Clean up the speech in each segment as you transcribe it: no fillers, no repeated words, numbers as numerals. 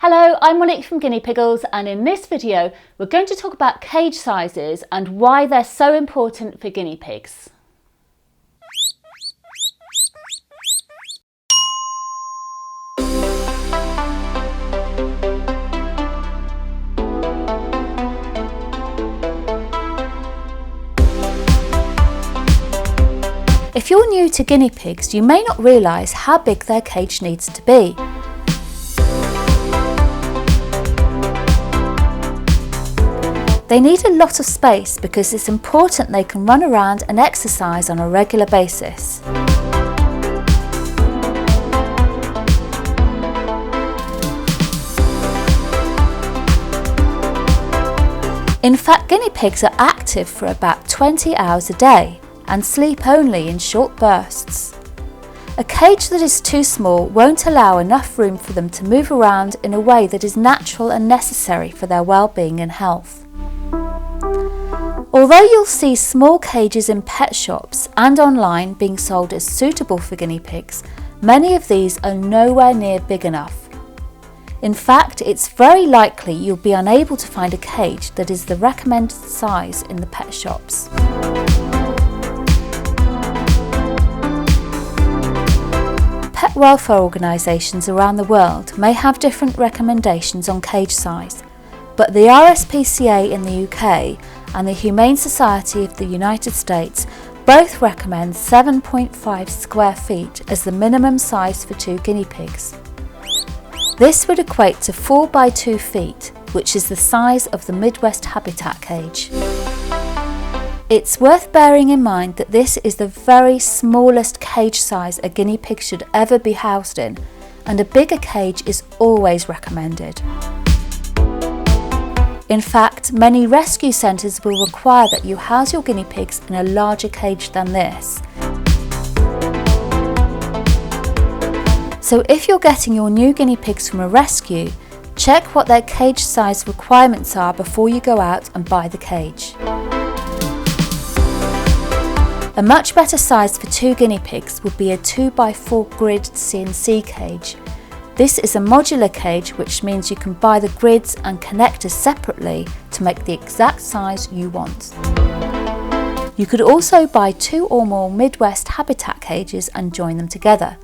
Hello, I'm Monique from Guinea Piggles, and in this video we're going to talk about cage sizes and why they're so important for guinea pigs. If you're new to guinea pigs, you may not realise how big their cage needs to be. They need a lot of space because it's important they can run around and exercise on a regular basis. In fact, guinea pigs are active for about 20 hours a day and sleep only in short bursts. A cage that is too small won't allow enough room for them to move around in a way that is natural and necessary for their well-being and health. Although you'll see small cages in pet shops and online being sold as suitable for guinea pigs, many of these are nowhere near big enough. In fact, it's very likely you'll be unable to find a cage that is the recommended size in the pet shops. Pet welfare organisations around the world may have different recommendations on cage size, but the RSPCA in the UK and the Humane Society of the United States both recommend 7.5 square feet as the minimum size for two guinea pigs. This would equate to 4 by 2 feet, which is the size of the Midwest habitat cage. It's worth bearing in mind that this is the very smallest cage size a guinea pig should ever be housed in, and a bigger cage is always recommended. In fact, many rescue centres will require that you house your guinea pigs in a larger cage than this. So if you're getting your new guinea pigs from a rescue, check what their cage size requirements are before you go out and buy the cage. A much better size for two guinea pigs would be a 2x4 grid CNC cage. This is a modular cage, which means you can buy the grids and connectors separately to make the exact size you want. You could also buy 2 or more Midwest habitat cages and join them together.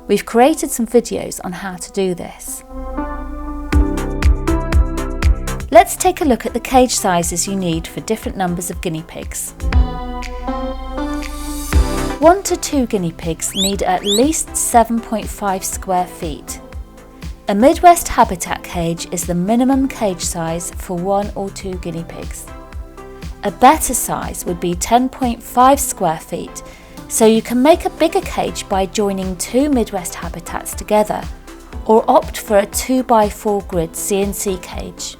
We've created some videos on how to do this. Let's take a look at the cage sizes you need for different numbers of guinea pigs. 1 to 2 guinea pigs need at least 7.5 square feet. A Midwest habitat cage is the minimum cage size for 1 or 2 guinea pigs. A better size would be 10.5 square feet, so you can make a bigger cage by joining 2 Midwest habitats together, or opt for a 2x4 grid CNC cage.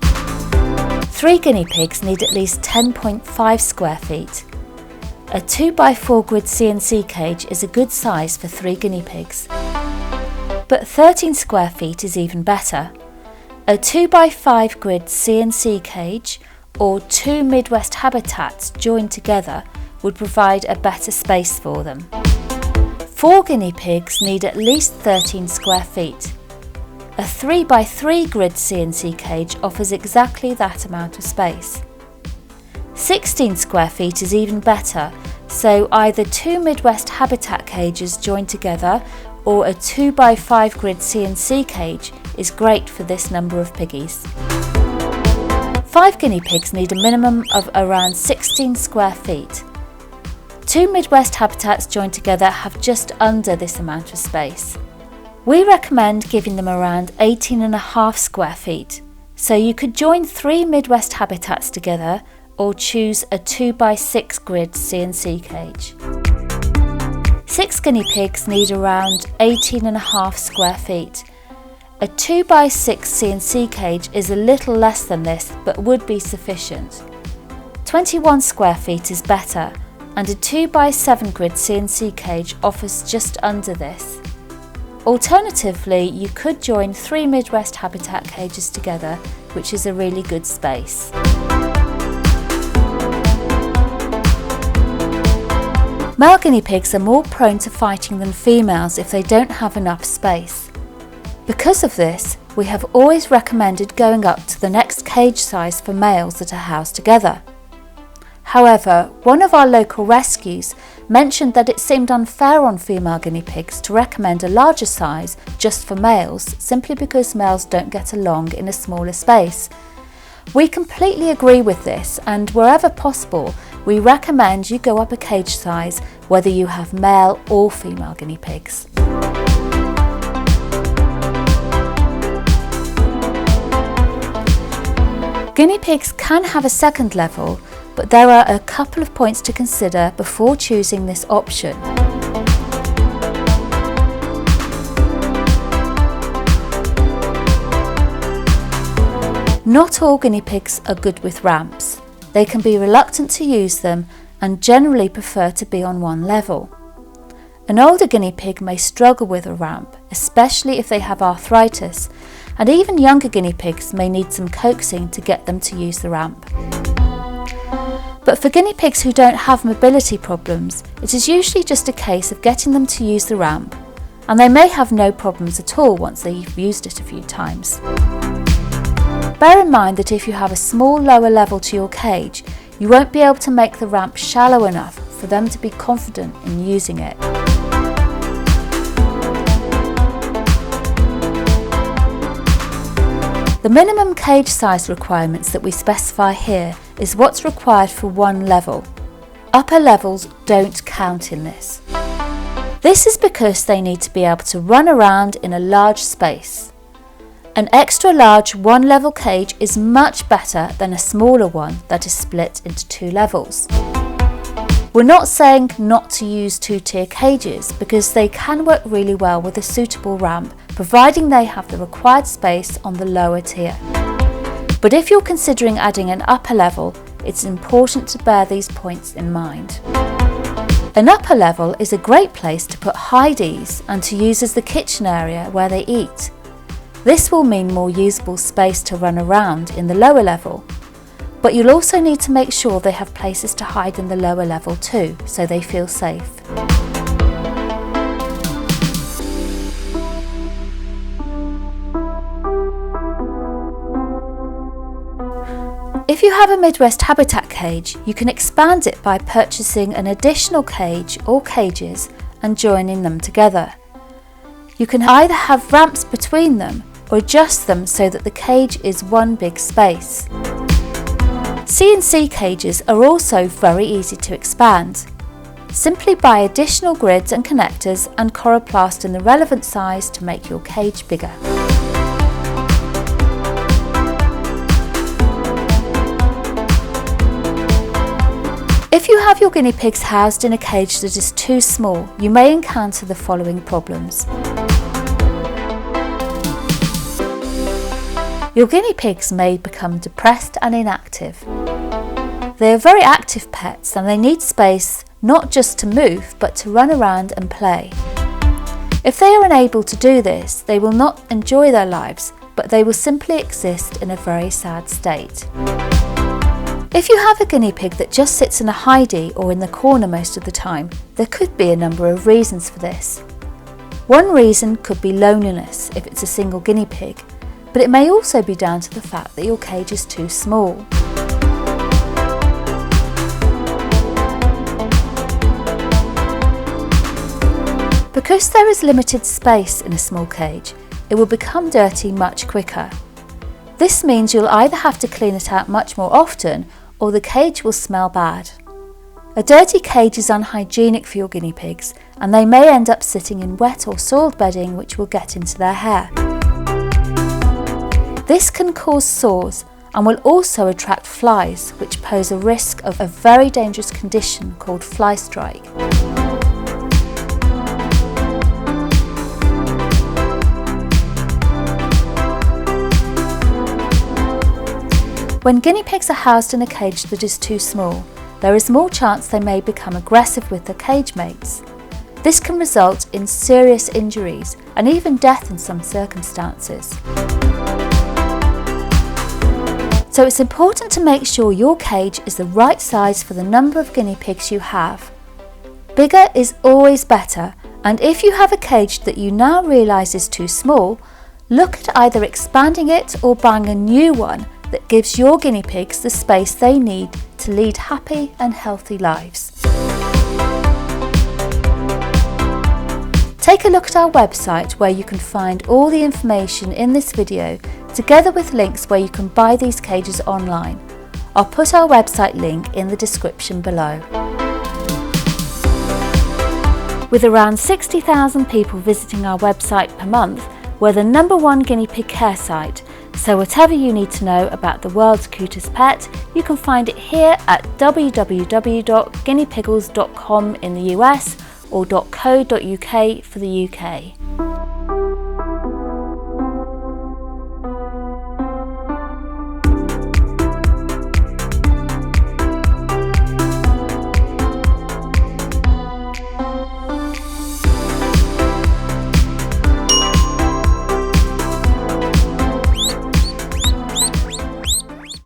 3 guinea pigs need at least 10.5 square feet. A 2x4 grid CNC cage is a good size for 3 guinea pigs. But 13 square feet is even better. A 2x5 grid CNC cage or 2 Midwest habitats joined together would provide a better space for them. 4 guinea pigs need at least 13 square feet. A 3x3 grid CNC cage offers exactly that amount of space. 16 square feet is even better, so either 2 Midwest habitat cages joined together or a 2x5 grid CNC cage is great for this number of piggies. 5 guinea pigs need a minimum of around 16 square feet. 2 Midwest habitats joined together have just under this amount of space. We recommend giving them around 18.5 square feet, so you could join 3 Midwest habitats together or choose a 2x6 grid CNC cage. 6 guinea pigs need around 18.5 square feet. A 2x6 CNC cage is a little less than this, but would be sufficient. 21 square feet is better, and a 2x7 grid CNC cage offers just under this. Alternatively, you could join 3 Midwest habitat cages together, which is a really good space. Male guinea pigs are more prone to fighting than females if they don't have enough space. Because of this, we have always recommended going up to the next cage size for males that are housed together. However, one of our local rescues mentioned that it seemed unfair on female guinea pigs to recommend a larger size just for males, simply because males don't get along in a smaller space. We completely agree with this, and wherever possible, we recommend you go up a cage size whether you have male or female guinea pigs. Guinea pigs can have a second level, but there are a couple of points to consider before choosing this option. Not all guinea pigs are good with ramps. They can be reluctant to use them and generally prefer to be on one level. An older guinea pig may struggle with a ramp, especially if they have arthritis, and even younger guinea pigs may need some coaxing to get them to use the ramp. But for guinea pigs who don't have mobility problems, it is usually just a case of getting them to use the ramp, and they may have no problems at all once they've used it a few times. Bear in mind that if you have a small lower level to your cage, you won't be able to make the ramp shallow enough for them to be confident in using it. The minimum cage size requirements that we specify here is what's required for one level. Upper levels don't count in this. This is because they need to be able to run around in a large space. An extra large one-level cage is much better than a smaller one that is split into two levels. We're not saying not to use two-tier cages because they can work really well with a suitable ramp, providing they have the required space on the lower tier. But if you're considering adding an upper level, it's important to bear these points in mind. An upper level is a great place to put hideys and to use as the kitchen area where they eat. This will mean more usable space to run around in the lower level, but you'll also need to make sure they have places to hide in the lower level too, so they feel safe. If you have a Midwest habitat cage, you can expand it by purchasing an additional cage or cages and joining them together. You can either have ramps between them or adjust them so that the cage is one big space. C&C cages are also very easy to expand. Simply buy additional grids and connectors and coroplast in the relevant size to make your cage bigger. If you have your guinea pigs housed in a cage that is too small, you may encounter the following problems. Your guinea pigs may become depressed and inactive. They are very active pets and they need space not just to move but to run around and play. If they are unable to do this, they will not enjoy their lives, but they will simply exist in a very sad state. If you have a guinea pig that just sits in a hidey or in the corner most of the time, there could be a number of reasons for this. One reason could be loneliness if it's a single guinea pig, but it may also be down to the fact that your cage is too small. Because there is limited space in a small cage, it will become dirty much quicker. This means you'll either have to clean it out much more often or the cage will smell bad. A dirty cage is unhygienic for your guinea pigs and they may end up sitting in wet or soiled bedding which will get into their hair. This can cause sores and will also attract flies, which pose a risk of a very dangerous condition called fly strike. When guinea pigs are housed in a cage that is too small, there is more chance they may become aggressive with their cage mates. This can result in serious injuries and even death in some circumstances. So it's important to make sure your cage is the right size for the number of guinea pigs you have. Bigger is always better, and if you have a cage that you now realise is too small, Look at either expanding it or buying a new one that gives your guinea pigs the space they need to lead happy and healthy lives. Take a look at our website where you can find all the information in this video, together with links where you can buy these cages online. I'll put our website link in the description below. With around 60,000 people visiting our website per month, we're the #1 guinea pig care site, so whatever you need to know about the world's cutest pet, you can find it here at www.guineapiggles.com in the US or .co.uk for the UK.